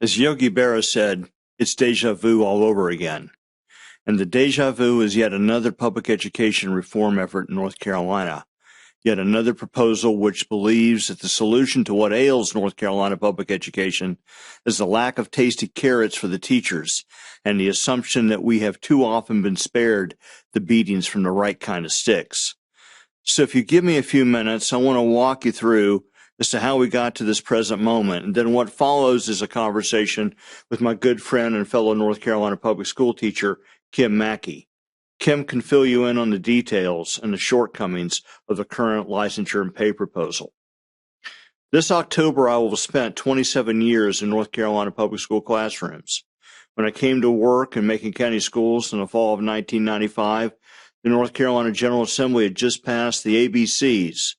As Yogi Berra said, it's deja vu all over again. And the deja vu is yet another public education reform effort in North Carolina, yet another proposal which believes that the solution to what ails North Carolina public education is the lack of tasty carrots for the teachers and the assumption that we have too often been spared the beatings from the right kind of sticks. So if you give me a few minutes, I want to walk you through as to how we got to this present moment. And then what follows is a conversation with my good friend and fellow North Carolina public school teacher, Kim Mackey. Kim can fill you in on the details and the shortcomings of the current licensure and pay proposal. This October, I will have spent 27 years in North Carolina public school classrooms. When I came to work in Macon County Schools in the fall of 1995, the North Carolina General Assembly had just passed the ABCs.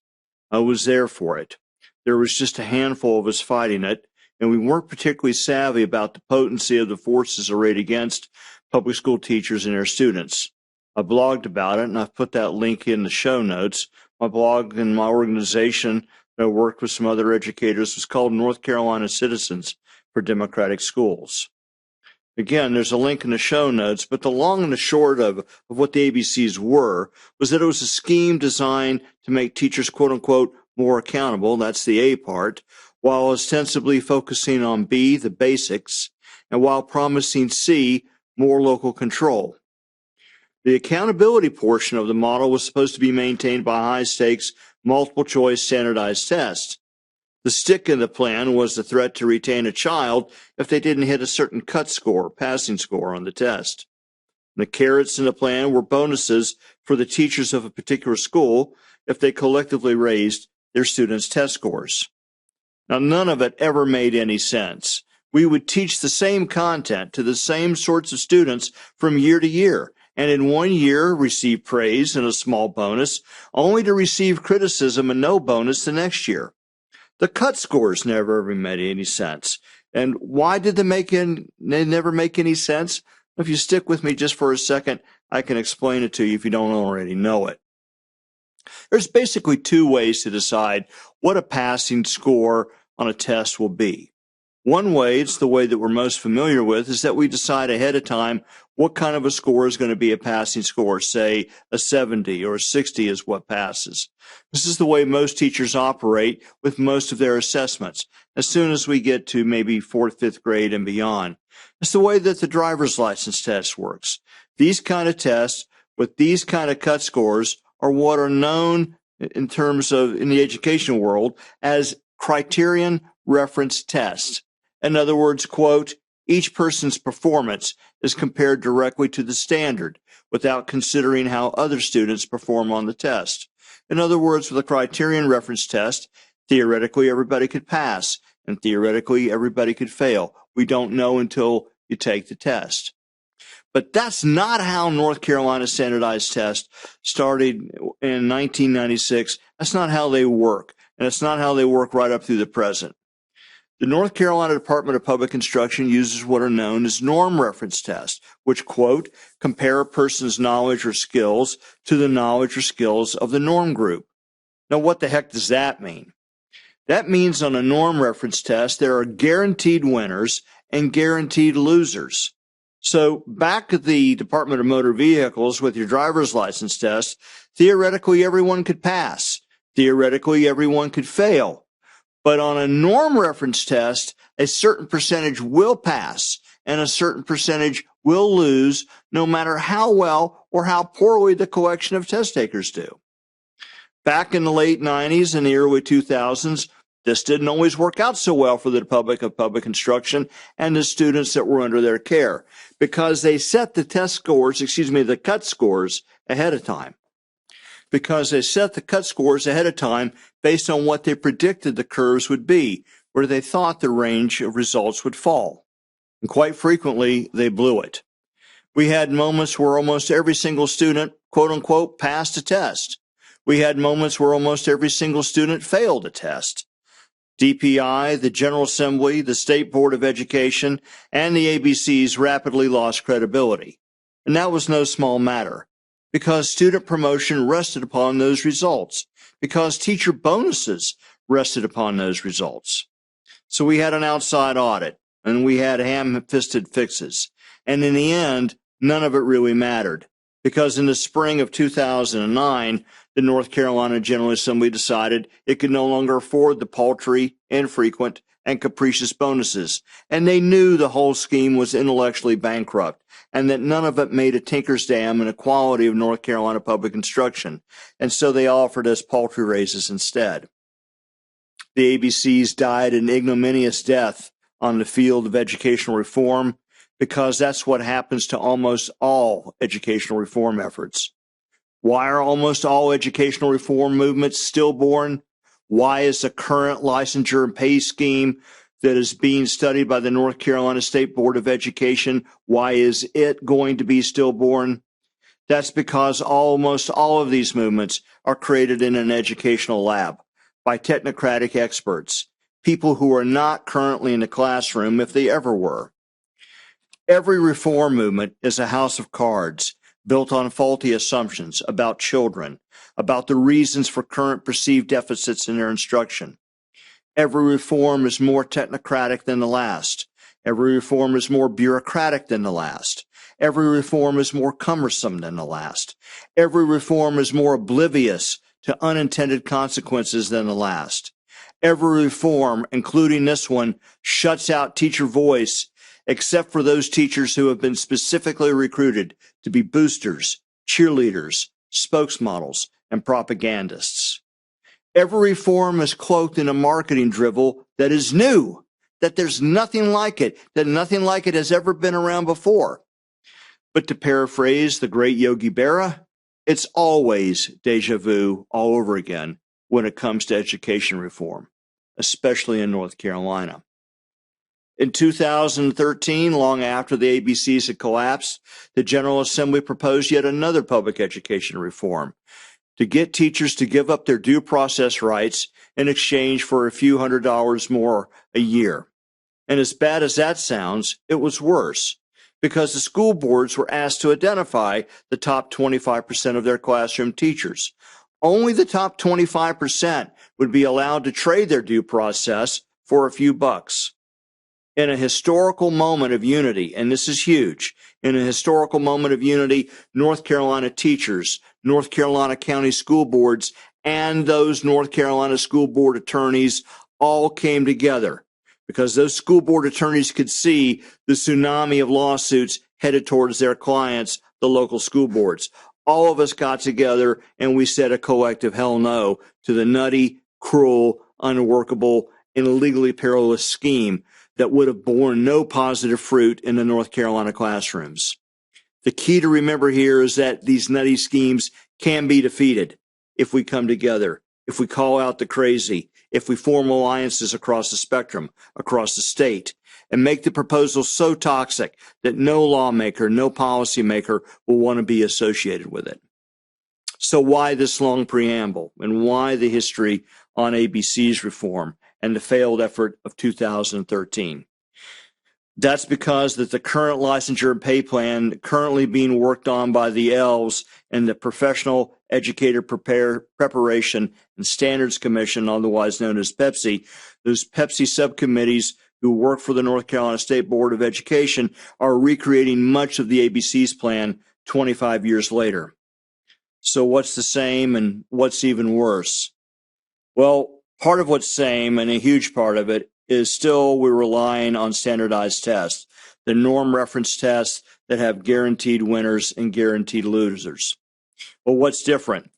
I was there for it. There was just a handful of us fighting it, and we weren't particularly savvy about the potency of the forces arrayed against public school teachers and their students. I blogged about it, and I've put that link in the show notes. My blog and my organization that I worked with some other educators was called North Carolina Citizens for Democratic Schools. Again, there's a link in the show notes, but the long and the short of what the ABCs were was that it was a scheme designed to make teachers, quote unquote, more accountable, that's the A part, while ostensibly focusing on B, the basics, and while promising C, more local control. The accountability portion of the model was supposed to be maintained by high-stakes, multiple-choice standardized tests. The stick in the plan was the threat to retain a child if they didn't hit a certain cut score, passing score on the test. The carrots in the plan were bonuses for the teachers of a particular school if they collectively raised their students' test scores. Now, none of it ever made any sense. We would teach the same content to the same sorts of students from year to year, and in one year receive praise and a small bonus, only to receive criticism and no bonus the next year. The cut scores never ever made any sense. And why did they never make any sense? If you stick with me just for a second, I can explain it to you if you don't already know it. There's basically two ways to decide what a passing score on a test will be. One way, it's the way that we're most familiar with, is that we decide ahead of time what kind of a score is going to be a passing score. Say a 70 or a 60 is what passes. This is the way most teachers operate with most of their assessments, as soon as we get to maybe 4th, 5th grade and beyond. It's the way that the driver's license test works. These kind of tests with these kind of cut scores are what are known in terms of, in the education world, as criterion reference tests. In other words, quote, each person's performance is compared directly to the standard without considering how other students perform on the test. In other words, with a criterion reference test, theoretically everybody could pass and theoretically everybody could fail. We don't know until you take the test. But that's not how North Carolina standardized tests started in 1996. That's not how they work. And it's not how they work right up through the present. The North Carolina Department of Public Instruction uses what are known as norm reference tests, which, quote, compare a person's knowledge or skills to the knowledge or skills of the norm group. Now, what the heck does that mean? That means on a norm reference test, there are guaranteed winners and guaranteed losers. So back at the Department of Motor Vehicles with your driver's license test, theoretically everyone could pass. Theoretically everyone could fail. But on a norm reference test, a certain percentage will pass and a certain percentage will lose, no matter how well or how poorly the collection of test takers do. Back in the late 90s and the early 2000s, this didn't always work out so well for the Department of Public Instruction and the students that were under their care because they set the the cut scores ahead of time. Because they set the cut scores ahead of time based on what they predicted the curves would be, where they thought the range of results would fall. And quite frequently, they blew it. We had moments where almost every single student, quote unquote, passed a test. We had moments where almost every single student failed a test. DPI, the General Assembly, the State Board of Education, and the ABCs rapidly lost credibility. And that was no small matter, because student promotion rested upon those results, because teacher bonuses rested upon those results. So we had an outside audit. and we had ham-fisted fixes. And in the end, none of it really mattered, because in the spring of 2009, the North Carolina General Assembly decided it could no longer afford the paltry, infrequent, and capricious bonuses, and they knew the whole scheme was intellectually bankrupt, and that none of it made a tinker's dam in the quality of North Carolina public instruction, and so they offered us paltry raises instead. The ABCs died an ignominious death on the field of educational reform, because that's what happens to almost all educational reform efforts. Why are almost all educational reform movements stillborn? Why is the current licensure and pay scheme that is being studied by the North Carolina State Board of Education, why is it going to be stillborn? That's because almost all of these movements are created in an educational lab by technocratic experts, people who are not currently in the classroom if they ever were. Every reform movement is a house of cards built on faulty assumptions about children, about the reasons for current perceived deficits in their instruction. Every reform is more technocratic than the last. Every reform is more bureaucratic than the last. Every reform is more cumbersome than the last. Every reform is more oblivious to unintended consequences than the last. Every reform, including this one, shuts out teacher voice, except for those teachers who have been specifically recruited to be boosters, cheerleaders, spokesmodels, and propagandists. Every reform is cloaked in a marketing drivel that is new, that there's nothing like it, that nothing like it has ever been around before. But to paraphrase the great Yogi Berra, it's always deja vu all over again when it comes to education reform, especially in North Carolina. In 2013, long after the ABCs had collapsed, the General Assembly proposed yet another public education reform to get teachers to give up their due process rights in exchange for a few $100s more a year. And as bad as that sounds, it was worse, because the school boards were asked to identify the top 25% of their classroom teachers. Only the top 25% would be allowed to trade their due process for a few bucks. In a historical moment of unity, and this is huge, in a historical moment of unity, North Carolina teachers, North Carolina county school boards, and those North Carolina school board attorneys all came together because those school board attorneys could see the tsunami of lawsuits headed towards their clients, the local school boards. All of us got together and we said a collective hell no to the nutty, cruel, unworkable, and illegally perilous scheme that would have borne no positive fruit in the North Carolina classrooms. The key to remember here is that these nutty schemes can be defeated if we come together, if we call out the crazy, if we form alliances across the spectrum, across the state, and make the proposal so toxic that no lawmaker, no policymaker will want to be associated with it. So why this long preamble, and why the history on ABC's reform and the failed effort of 2013? That's because that the current licensure and pay plan currently being worked on by the ails and the Professional Educator Preparation and Standards Commission, otherwise known as PEPSI, those PEPSI subcommittees who work for the North Carolina State Board of Education are recreating much of the ABC's plan 25 years later. So what's the same and what's even worse? Well, part of what's same, and a huge part of it, is still we're relying on standardized tests, the norm reference tests that have guaranteed winners and guaranteed losers. Well, what's different?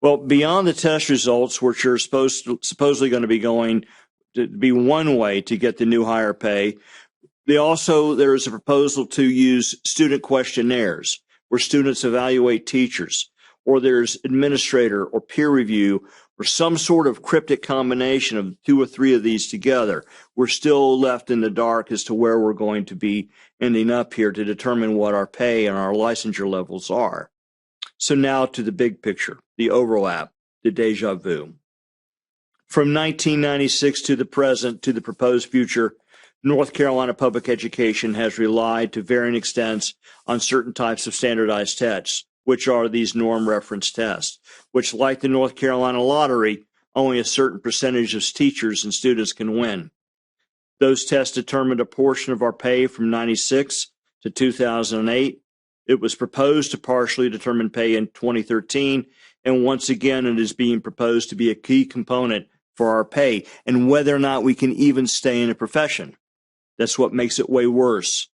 Well, beyond the test results, which are supposedly going to be going to be one way to get the new higher pay, there is a proposal to use student questionnaires where students evaluate teachers, or there's administrator or peer review, or some sort of cryptic combination of 2 or 3 of these together. We're still left in the dark as to where we're going to be ending up here to determine what our pay and our licensure levels are. So now to the big picture, the overlap, the deja vu. From 1996 to the present, to the proposed future, North Carolina public education has relied to varying extents on certain types of standardized tests, which are these norm reference tests, which, like the North Carolina lottery, only a certain percentage of teachers and students can win. Those tests determined a portion of our pay from 96 to 2008. It was proposed to partially determine pay in 2013, and once again, it is being proposed to be a key component for our pay and whether or not we can even stay in a profession. That's what makes it way worse,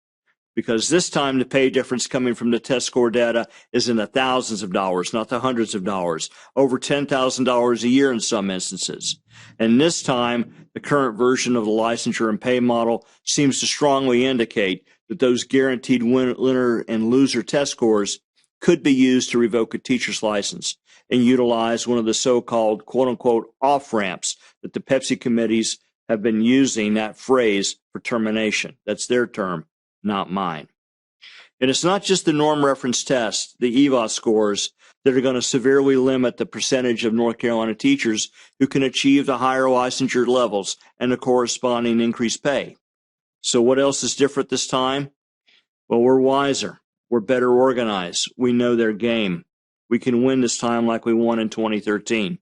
because this time the pay difference coming from the test score data is in the thousands of dollars, not the hundreds of dollars, over $10,000 a year in some instances. And this time, the current version of the licensure and pay model seems to strongly indicate that those guaranteed winner and loser test scores could be used to revoke a teacher's license and utilize one of the so-called quote-unquote off-ramps that the Pepsi committees have been using that phrase for termination. That's their term, not mine. And it's not just the norm reference tests, the EVA scores, that are going to severely limit the percentage of North Carolina teachers who can achieve the higher licensure levels and the corresponding increased pay. So what else is different this time? Well, we're wiser. We're better organized. We know their game. We can win this time like we won in 2013.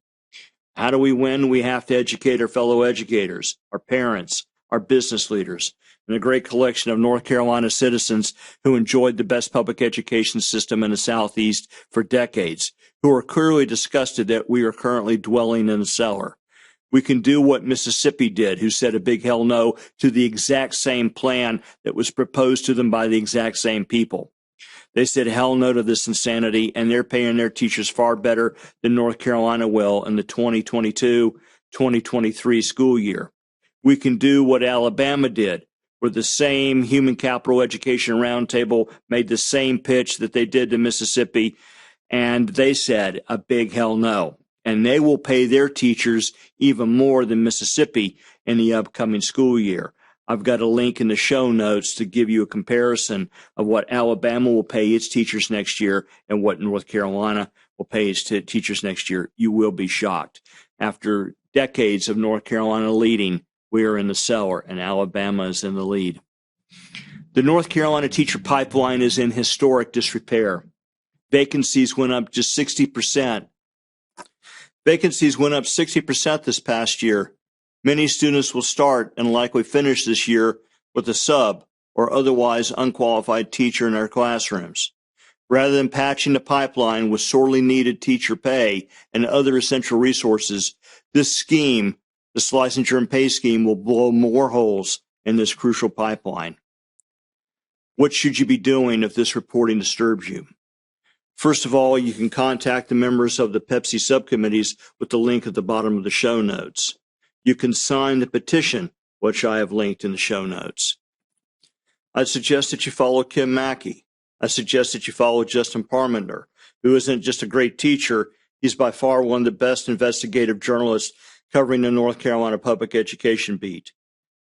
How do we win? We have to educate our fellow educators, our parents, our business leaders, and a great collection of North Carolina citizens who enjoyed the best public education system in the Southeast for decades, who are clearly disgusted that we are currently dwelling in a cellar. We can do what Mississippi did, who said a big hell no to the exact same plan that was proposed to them by the exact same people. They said hell no to this insanity, and they're paying their teachers far better than North Carolina will in the 2022-2023 school year. We can do what Alabama did, where the same Human Capital Education Roundtable made the same pitch that they did to Mississippi, and they said a big hell no. And they will pay their teachers even more than Mississippi in the upcoming school year. I've got a link in the show notes to give you a comparison of what Alabama will pay its teachers next year and what North Carolina will pay its teachers next year. You will be shocked. After decades of North Carolina leading, we are in the cellar and Alabama is in the lead. The North Carolina teacher pipeline is in historic disrepair. Vacancies went up just 60%. Vacancies went up 60% this past year. Many students will start and likely finish this year with a sub or otherwise unqualified teacher in our classrooms. Rather than patching the pipeline with sorely needed teacher pay and other essential resources, this scheme, this licensure and pay scheme, will blow more holes in this crucial pipeline. What should you be doing if this reporting disturbs you? First of all, you can contact the members of the Pepsi subcommittees with the link at the bottom of the show notes. You can sign the petition, which I have linked in the show notes. I suggest that you follow Kim Mackey. I suggest that you follow Justin Parmenter, who isn't just a great teacher, he's by far one of the best investigative journalists covering the North Carolina public education beat.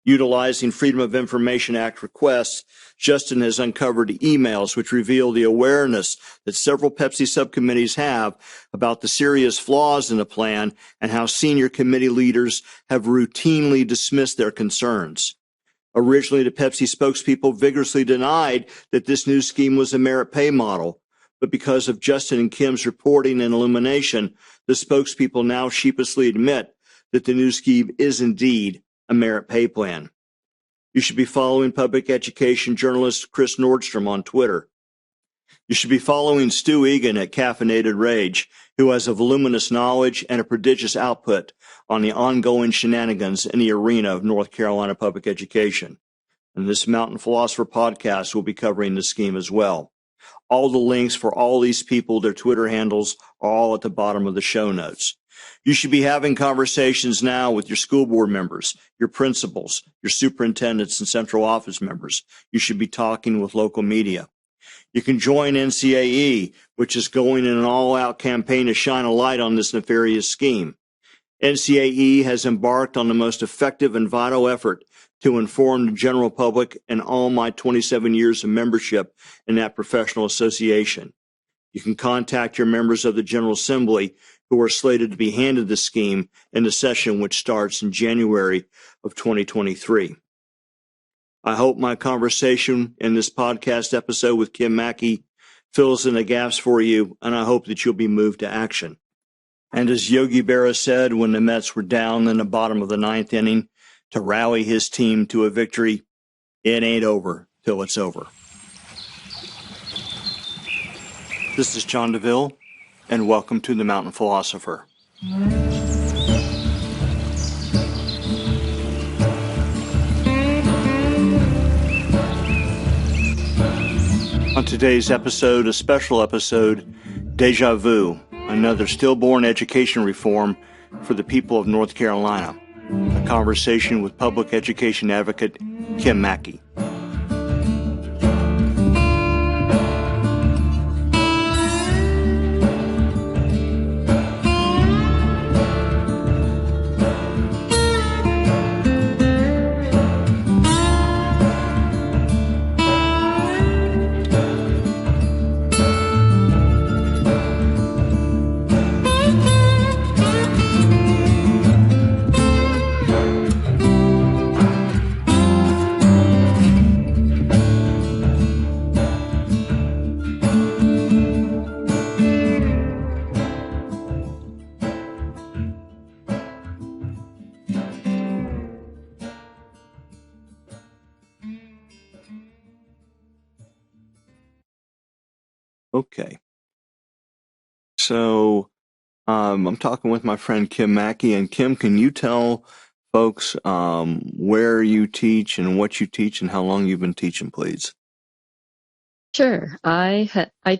Utilizing Freedom of Information Act requests, Justin has uncovered emails which reveal the awareness that several Pepsi subcommittees have about the serious flaws in the plan and how senior committee leaders have routinely dismissed their concerns. Originally, the Pepsi spokespeople vigorously denied that this new scheme was a merit pay model, but because of Justin and Kim's reporting and illumination, the spokespeople now sheepishly admit that the new scheme is indeed a merit pay plan. You should be following public education journalist Chris Nordstrom on Twitter. You should be following Stu Egan at Caffeinated Rage, who has a voluminous knowledge and a prodigious output on the ongoing shenanigans in the arena of North Carolina public education. And this Mountain Philosopher podcast will be covering this scheme as well. All the links for all these people, their Twitter handles, are all at the bottom of the show notes. You should be having conversations now with your school board members, your principals, your superintendents, and central office members. You should be talking with local media. You can join NCAE, which is going in an all-out campaign to shine a light on this nefarious scheme. NCAE has embarked on the most effective and vital effort to inform the general public and all my 27 years of membership in that professional association. You can contact your members of the General Assembly who are slated to be handed the scheme in the session which starts in January of 2023. I hope my conversation in this podcast episode with Kim Mackey fills in the gaps for you, and I hope that you'll be moved to action. And as Yogi Berra said when the Mets were down in the bottom of the ninth inning, to rally his team to a victory. It ain't over till it's over. This is John DeVille, and welcome to the Mountain Philosopher. On today's episode, a special episode, Deja Vu, another stillborn education reform for the people of North Carolina. A conversation with public education advocate Kim Mackey. Okay. So I'm talking with my friend Kim Mackey. And Kim, can you tell folks where you teach and what you teach and how long you've been teaching, please? Sure. I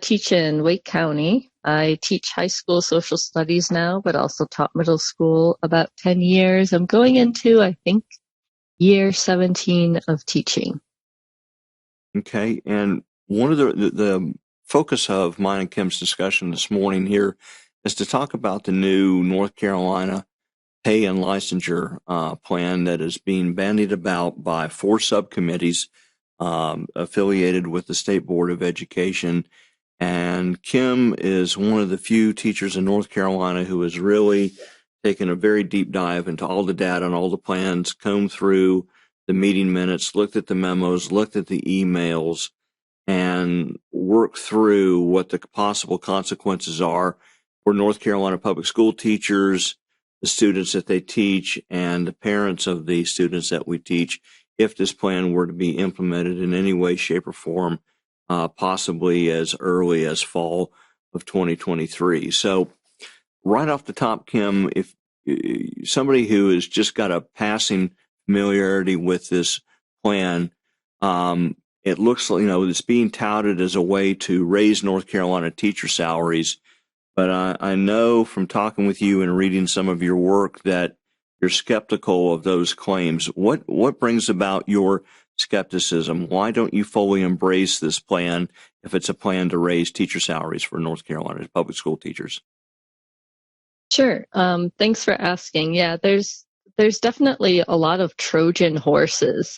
teach in Wake County. I teach high school social studies now, but also taught middle school about 10 years. I'm going into, I think, year 17 of teaching. Okay. And one of the focus of mine and Kim's discussion this morning here is to talk about the new North Carolina pay and licensure plan that is being bandied about by 4 subcommittees affiliated with the State Board of Education. And Kim is one of the few teachers in North Carolina who has really taken a very deep dive into all the data and all the plans, combed through the meeting minutes, looked at the memos, looked at the emails, and work through what the possible consequences are for North Carolina public school teachers, the students that they teach, and the parents of the students that we teach, if this plan were to be implemented in any way, shape, or form, possibly as early as fall of 2023. So right off the top, Kim, if somebody who has just got a passing familiarity with this plan, it looks like, it's being touted as a way to raise North Carolina teacher salaries. But I know from talking with you and reading some of your work that you're skeptical of those claims. What brings about your skepticism? Why don't you fully embrace this plan if it's a plan to raise teacher salaries for North Carolina's public school teachers? Sure. Thanks for asking. Yeah, there's definitely a lot of Trojan horses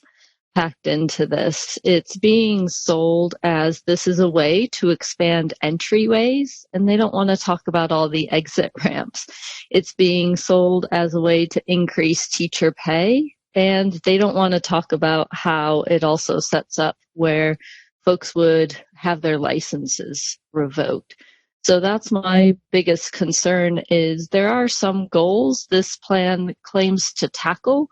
packed into this. It's being sold as this is a way to expand entryways, and they don't want to talk about all the exit ramps. It's being sold as a way to increase teacher pay, and they don't want to talk about how it also sets up where folks would have their licenses revoked. So that's my biggest concern is there are some goals this plan claims to tackle.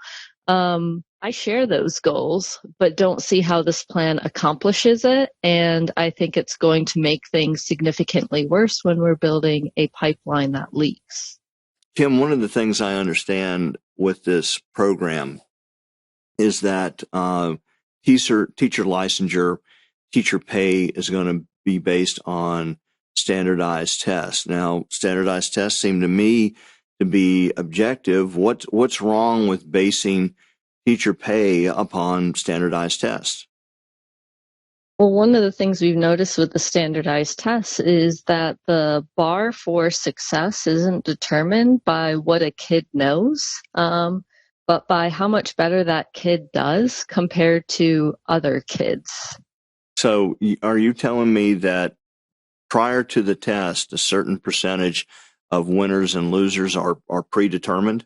I share those goals, but don't see how this plan accomplishes it. And I think it's going to make things significantly worse when we're building a pipeline that leaks. Kim, one of the things I understand with this program is that teacher licensure, teacher pay is going to be based on standardized tests. Now, standardized tests seem to me to be objective. What's wrong with basing teacher pay upon standardized tests? Well, one of the things we've noticed with the standardized tests is that the bar for success isn't determined by what a kid knows, but by how much better that kid does compared to other kids. So are you telling me that prior to the test, a certain percentage of winners and losers are predetermined?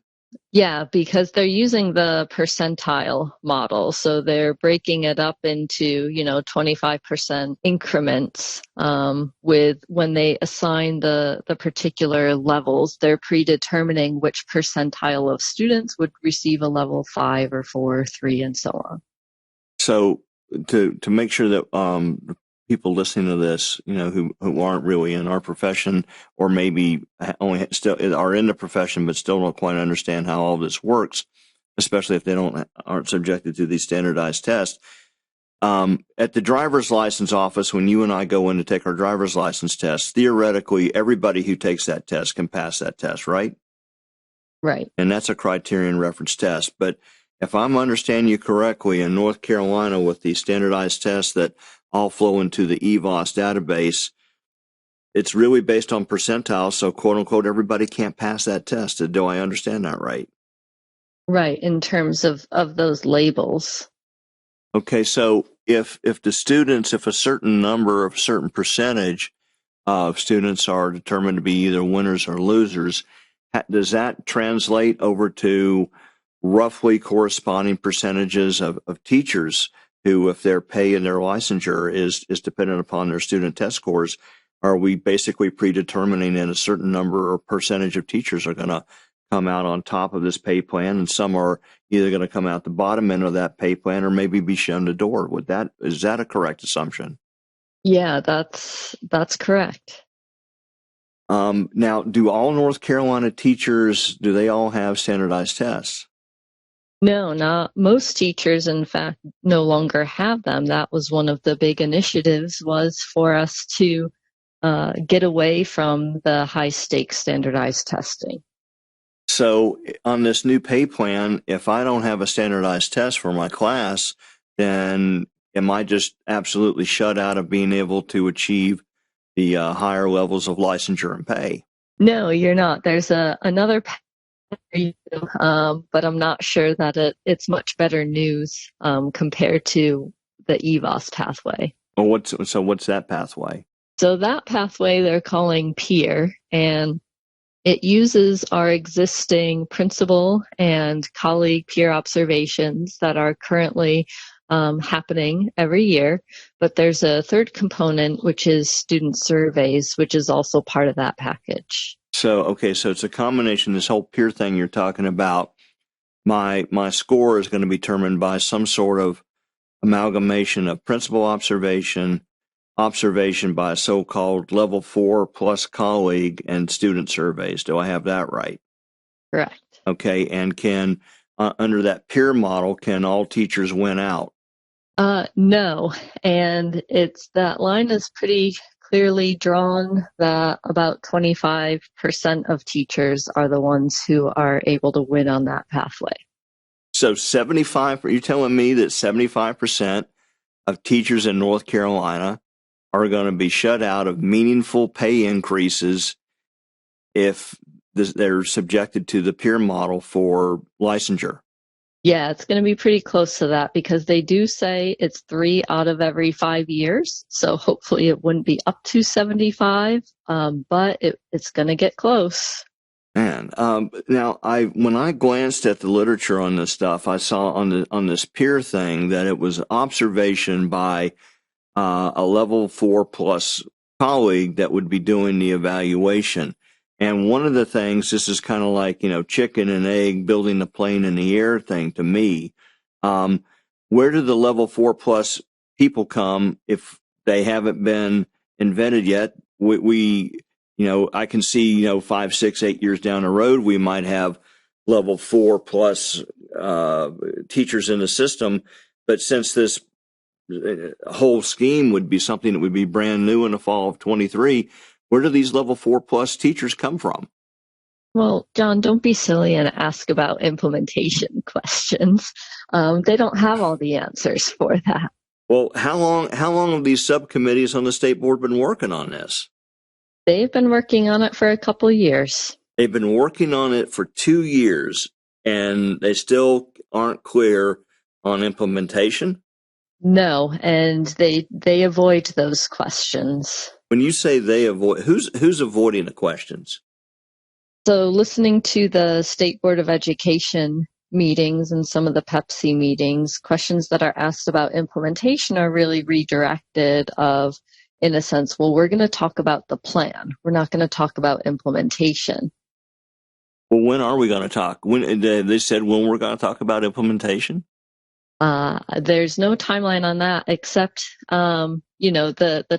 Yeah, because they're using the percentile model. So they're breaking it up into, 25% increments, with when they assign the particular levels, they're predetermining which percentile of students would receive a level 5 or 4 or 3 and so on. So to make sure that people listening to this, who aren't really in our profession, or maybe only still are in the profession but still don't quite understand how all this works, especially if they aren't subjected to these standardized tests. At the driver's license office, when you and I go in to take our driver's license test, theoretically, everybody who takes that test can pass that test, right? Right. And that's a criterion reference test. But if I'm understanding you correctly, in North Carolina, with the standardized tests that all flow into the EVOS database, it's really based on percentiles. So, quote unquote, everybody can't pass that test. Do I understand that right? Right. In terms of those labels. Okay. So if a certain percentage of students are determined to be either winners or losers, does that translate over to roughly corresponding percentages of teachers who, if their pay and their licensure is dependent upon their student test scores, are we basically predetermining that a certain number or percentage of teachers are going to come out on top of this pay plan, and some are either going to come out the bottom end of that pay plan or maybe be shunned the door? Is that a correct assumption? Yeah, that's correct. Now, do all North Carolina teachers, do they all have standardized tests? No, not most teachers, in fact, no longer have them. That was one of the big initiatives, was for us to get away from the high stakes standardized testing. So on this new pay plan, if I don't have a standardized test for my class, then am I just absolutely shut out of being able to achieve the higher levels of licensure and pay? No, you're not. There's another path for you, but I'm not sure that it's much better news compared to the EVOS pathway. Well, what's that pathway? So that pathway they're calling peer, and it uses our existing principal and colleague peer observations that are currently happening every year. But there's a third component, which is student surveys, which is also part of that package. So it's a combination, this whole peer thing you're talking about. My score is going to be determined by some sort of amalgamation of principal observation by a so-called level 4 plus colleague, and student surveys. Do I have that right? Correct. Okay. And can, under that peer model, can all teachers win out? No. And that line is pretty clearly drawn that about 25% of teachers are the ones who are able to win on that pathway. So 75, you're telling me that 75% of teachers in North Carolina are going to be shut out of meaningful pay increases if they're subjected to the peer model for licensure? Yeah, it's going to be pretty close to that, because they do say it's 3 out of every 5 years. So hopefully it wouldn't be up to 75, but it's going to get close. Man, now when I glanced at the literature on this stuff, I saw on this peer thing that it was observation by a level 4 plus colleague that would be doing the evaluation. And one of the things, this is kind of like, chicken and egg, building the plane in the air thing to me. Where do the level 4 plus people come if they haven't been invented yet? I can see, 5, 6, 8 years down the road, we might have level 4 plus teachers in the system. But since this whole scheme would be something that would be brand new in the fall of 23, where do these level 4 plus teachers come from? Well, John, don't be silly and ask about implementation questions. They don't have all the answers for that. Well, how long have these subcommittees on the state board been working on this? They've been working on it for a couple years. They've been working on it for 2 years, and they still aren't clear on implementation? No, and they avoid those questions. When you say they avoid, who's avoiding the questions? So listening to the State Board of Education meetings and some of the Pepsi meetings, questions that are asked about implementation are really redirected of, in a sense, well, we're going to talk about the plan. We're not going to talk about implementation. Well, when are we going to talk? When they said when we're going to talk about implementation? There's no timeline on that, except, the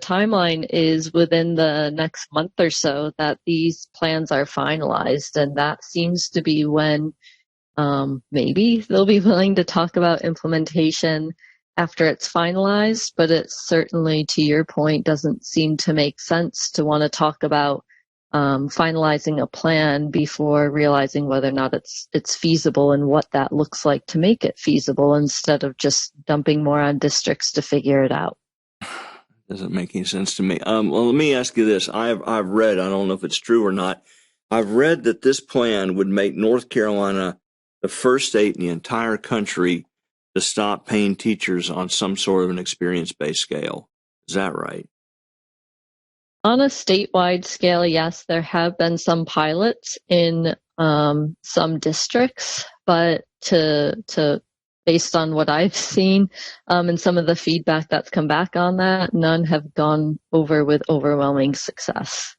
timeline is within the next month or so that these plans are finalized. And that seems to be when maybe they'll be willing to talk about implementation after it's finalized, but it certainly, to your point, doesn't seem to make sense to want to talk about finalizing a plan before realizing whether or not it's feasible and what that looks like to make it feasible, instead of just dumping more on districts to figure it out. Doesn't make any sense to me. Well, let me ask you this. I've read, I don't know if it's true or not, I've read that this plan would make North Carolina the first state in the entire country to stop paying teachers on some sort of an experience-based scale. Is that right? On a statewide scale, yes, there have been some pilots in some districts, but based on what I've seen and some of the feedback that's come back on that, none have gone over with overwhelming success.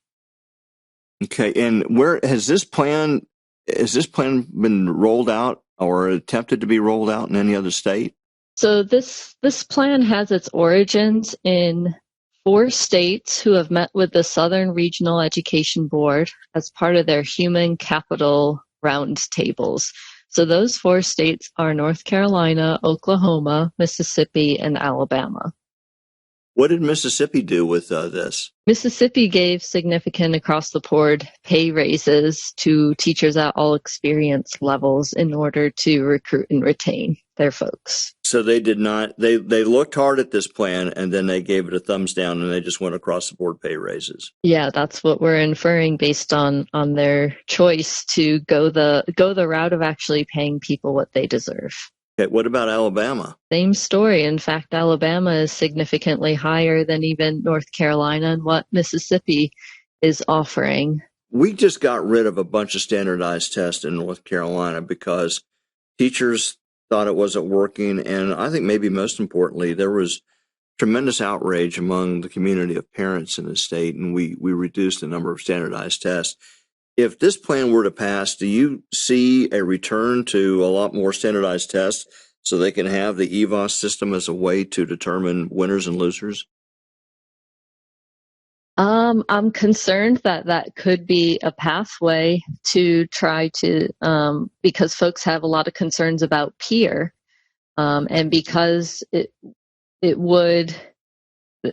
Okay, and where has this plan been rolled out or attempted to be rolled out in any other state? So this plan has its origins in 4 states who have met with the Southern Regional Education Board as part of their human capital roundtables. So those 4 states are North Carolina, Oklahoma, Mississippi, and Alabama. What did Mississippi do with this? Mississippi gave significant across-the-board pay raises to teachers at all experience levels in order to recruit and retain their folks. So they did not, they looked hard at this plan and then they gave it a thumbs down and they just went across the board pay raises. Yeah, that's what we're inferring based on their choice to go the route of actually paying people what they deserve. Okay, what about Alabama? Same story. In fact, Alabama is significantly higher than even North Carolina and what Mississippi is offering. We just got rid of a bunch of standardized tests in North Carolina because teachers thought it wasn't working. And I think maybe most importantly, there was tremendous outrage among the community of parents in the state, and we reduced the number of standardized tests. If this plan were to pass, do you see a return to a lot more standardized tests so they can have the EVOS system as a way to determine winners and losers? I'm concerned that could be a pathway to try to, because folks have a lot of concerns about peer, and because it would,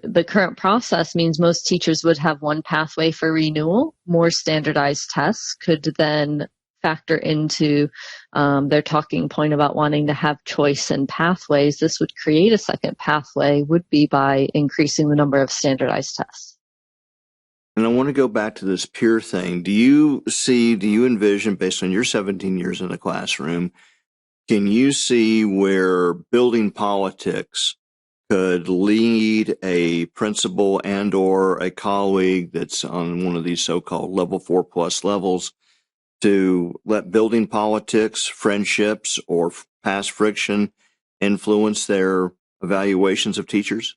the current process means most teachers would have one pathway for renewal. More standardized tests could then factor into their talking point about wanting to have choice and pathways. This would create a second pathway, would be by increasing the number of standardized tests. And I want to go back to this peer thing. Do you envision, based on your 17 years in the classroom, can you see where building politics could lead a principal and or a colleague that's on one of these so-called level 4+ levels to let building politics, friendships, or past friction influence their evaluations of teachers?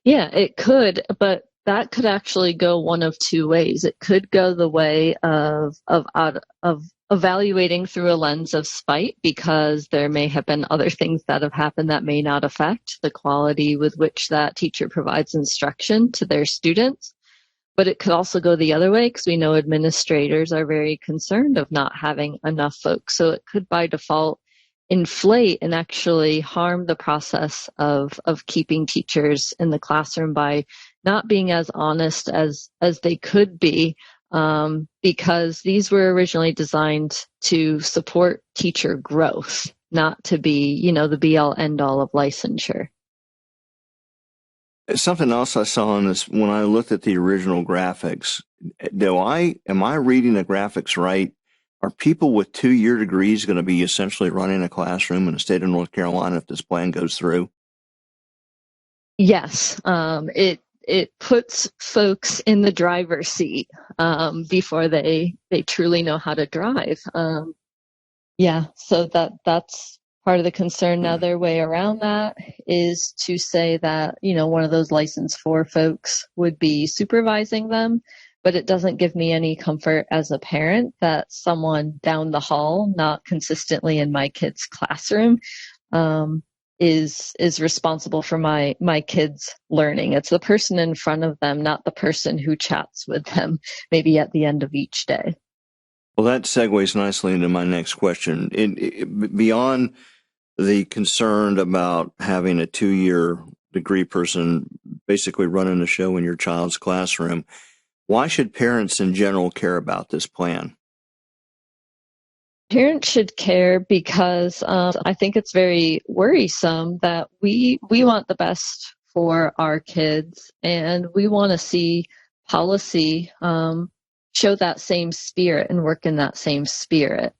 Yeah, it could, but that could actually go one of 2 ways. It could go the way of evaluating through a lens of spite, because there may have been other things that have happened that may not affect the quality with which that teacher provides instruction to their students. But it could also go the other way, because we know administrators are very concerned of not having enough folks. So it could by default inflate and actually harm the process of keeping teachers in the classroom by not being as honest as they could be, because these were originally designed to support teacher growth, not to be, the be-all end-all of licensure. Something else I saw in this, when I looked at the original graphics, am I reading the graphics right? Are people with 2-year degrees going to be essentially running a classroom in the state of North Carolina if this plan goes through? Yes, it puts folks in the driver's seat before they truly know how to drive. Yeah, so that's part of the concern. Another way around that is to say that, one of those license 4 folks would be supervising them, but it doesn't give me any comfort as a parent that someone down the hall, not consistently in my kid's classroom, is responsible for my kids' learning. It's the person in front of them, not the person who chats with them maybe at the end of each day. Well, that segues nicely into my next question. Beyond the concern about having a 2-year degree person basically running the show in your child's classroom, why should parents in general care about this plan? Parents should care because I think it's very worrisome that we want the best for our kids, and we want to see policy show that same spirit and work in that same spirit.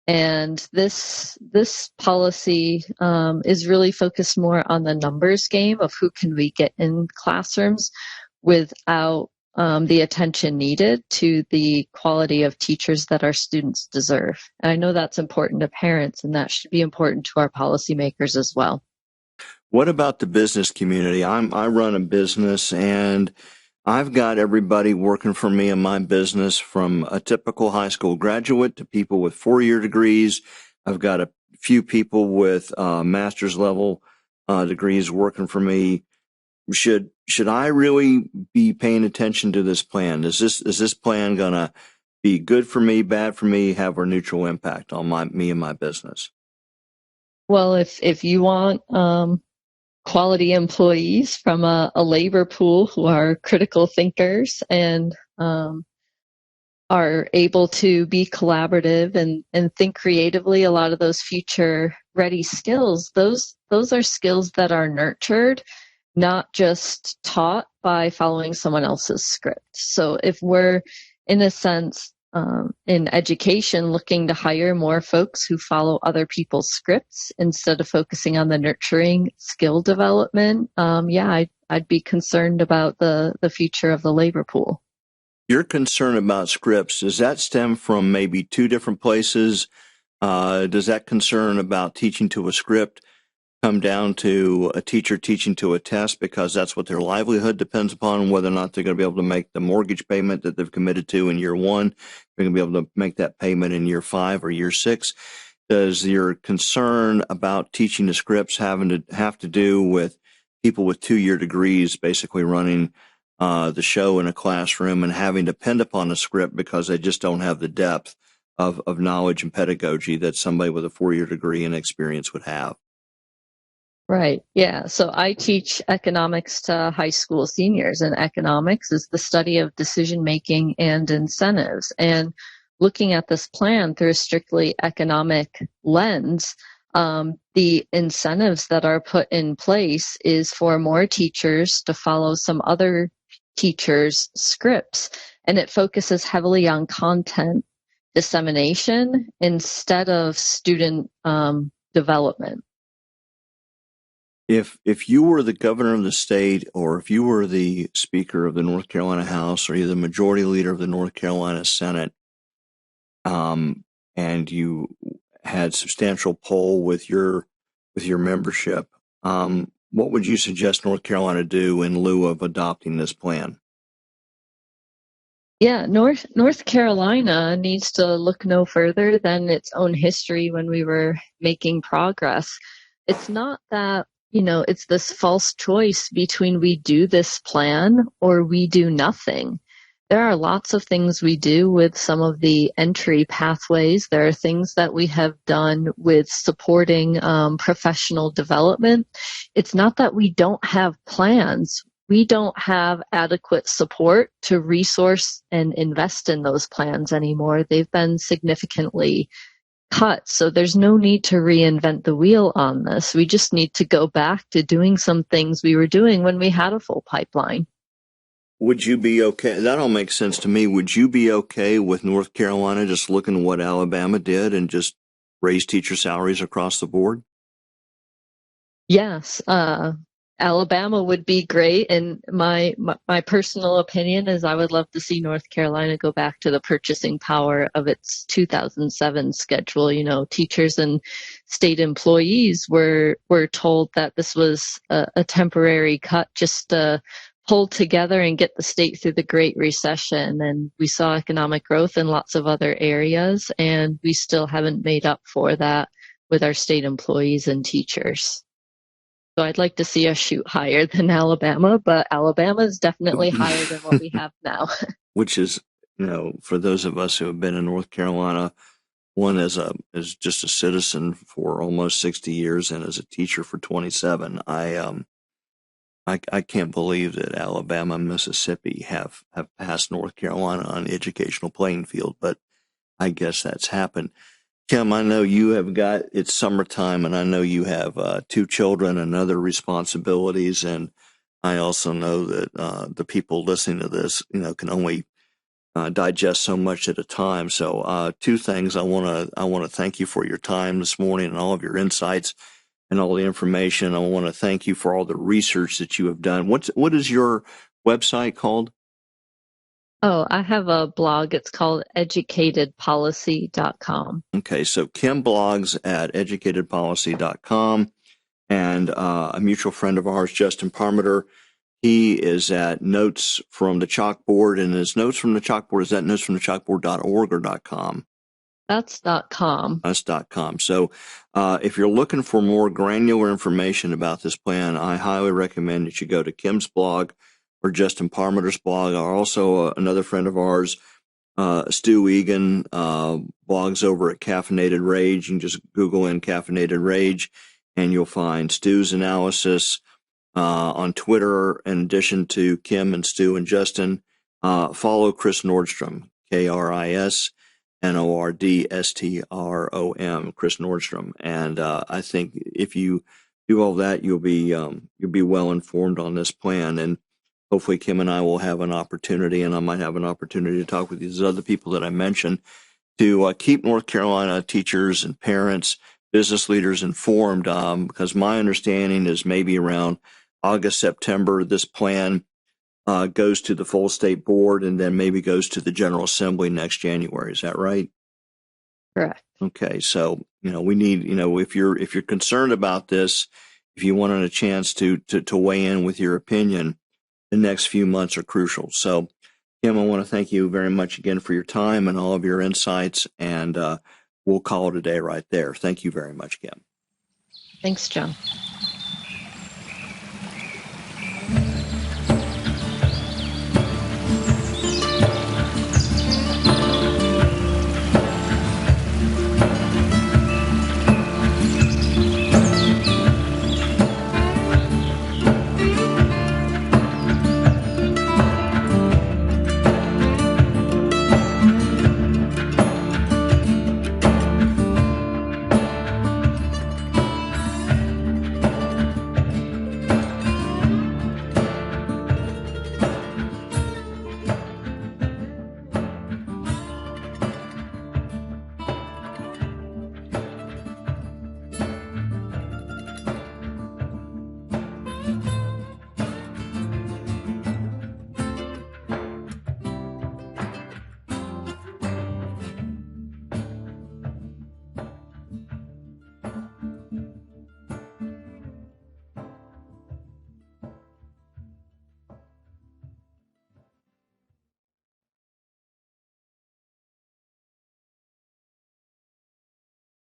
And this policy is really focused more on the numbers game of who can we get in classrooms without the attention needed to the quality of teachers that our students deserve. And I know that's important to parents, and that should be important to our policymakers as well. What about the business community? I run a business, and I've got everybody working for me in my business, from a typical high school graduate to people with 4-year degrees. I've got a few people with master's level degrees working for me. Should I really be paying attention to this plan? Is this plan gonna be good for me, bad for me, have a neutral impact on me and my business? Well, if you want quality employees from a labor pool who are critical thinkers and are able to be collaborative and think creatively, a lot of those future ready skills, those are skills that are nurtured, not just taught by following someone else's script. So if we're, in a sense, in education, looking to hire more folks who follow other people's scripts instead of focusing on the nurturing skill development, I'd be concerned about the future of the labor pool. Your concern about scripts, does that stem from maybe 2 different places? Does that concern about teaching to a script come down to a teacher teaching to a test because that's what their livelihood depends upon, whether or not they're going to be able to make the mortgage payment that they've committed to in year 1, they're going to be able to make that payment in year 5 or year 6? Does your concern about teaching the scripts have to do with people with 2-year degrees basically running the show in a classroom and having to depend upon a script because they just don't have the depth of knowledge and pedagogy that somebody with a 4-year degree and experience would have? Right. Yeah. So I teach economics to high school seniors, and economics is the study of decision making and incentives. And looking at this plan through a strictly economic lens, the incentives that are put in place is for more teachers to follow some other teachers' scripts, and it focuses heavily on content dissemination instead of student development. If you were the governor of the state, or if you were the Speaker of the North Carolina House, or you're the Majority Leader of the North Carolina Senate, and you had substantial pull with your membership, what would you suggest North Carolina do in lieu of adopting this plan? Yeah, North Carolina needs to look no further than its own history when we were making progress. It's not that, it's this false choice between we do this plan or we do nothing. There are lots of things we do with some of the entry pathways. There are things that we have done with supporting professional development. It's not that we don't have plans. We don't have adequate support to resource and invest in those plans anymore. They've been significantly cut. So there's no need to reinvent the wheel on this. We just need to go back to doing some things we were doing when we had a full pipeline. Would you be okay? That all makes sense to me. Would you be okay with North Carolina just looking at what Alabama did and just raise teacher salaries across the board? Yes. Alabama would be great, and my personal opinion is I would love to see North Carolina go back to the purchasing power of its 2007 schedule. You know, teachers and state employees were told that this was a temporary cut just to pull together and get the state through the Great Recession. And we saw economic growth in lots of other areas, and we still haven't made up for that with our state employees and teachers. So I'd like to see us shoot higher than Alabama, but Alabama is definitely higher than what we have now. Which is, you know, for those of us who have been in North Carolina, one as just a citizen for almost 60 years and as a teacher for 27, I can't believe that Alabama and Mississippi have passed North Carolina on the educational playing field, but I guess that's happened. Kim, I know you have it's summertime, and I know you have 2 children and other responsibilities, and I also know that the people listening to this, you know, can only digest so much at a time. So 2 things. I want to thank you for your time this morning and all of your insights and all the information. I want to thank you for all the research that you have done. What is your website called? Oh, I have a blog. It's called educatedpolicy.com. Okay, so Kim blogs at educatedpolicy.com, and a mutual friend of ours, Justin Parmenter, he is at Notes from the Chalkboard, and his Notes from the Chalkboard, is that notesfromthechalkboard.org or .com? That's .com. That's .com. So if you're looking for more granular information about this plan, I highly recommend that you go to Kim's blog or Justin Parmenter's blog, or also another friend of ours, Stu Egan, blogs over at Caffeinated Rage. You can just Google in Caffeinated Rage, and you'll find Stu's analysis on Twitter. In addition to Kim and Stu and Justin, follow Chris Nordstrom, KrisNordstrom, Chris Nordstrom. And I think if you do all that, you'll be well informed on this plan. And hopefully Kim and I will have an opportunity, and I might have an opportunity to talk with these other people that I mentioned, to keep North Carolina teachers and parents, business leaders informed, because my understanding is maybe around August, September, this plan goes to the full state board and then maybe goes to the General Assembly next January. Is that right? Correct. Okay, so we need, if you're concerned about this, if you wanted a chance to weigh in with your opinion, the next few months are crucial. So, Kim, I want to thank you very much again for your time and all of your insights, and we'll call it a day right there. Thank you very much, Kim. Thanks, John.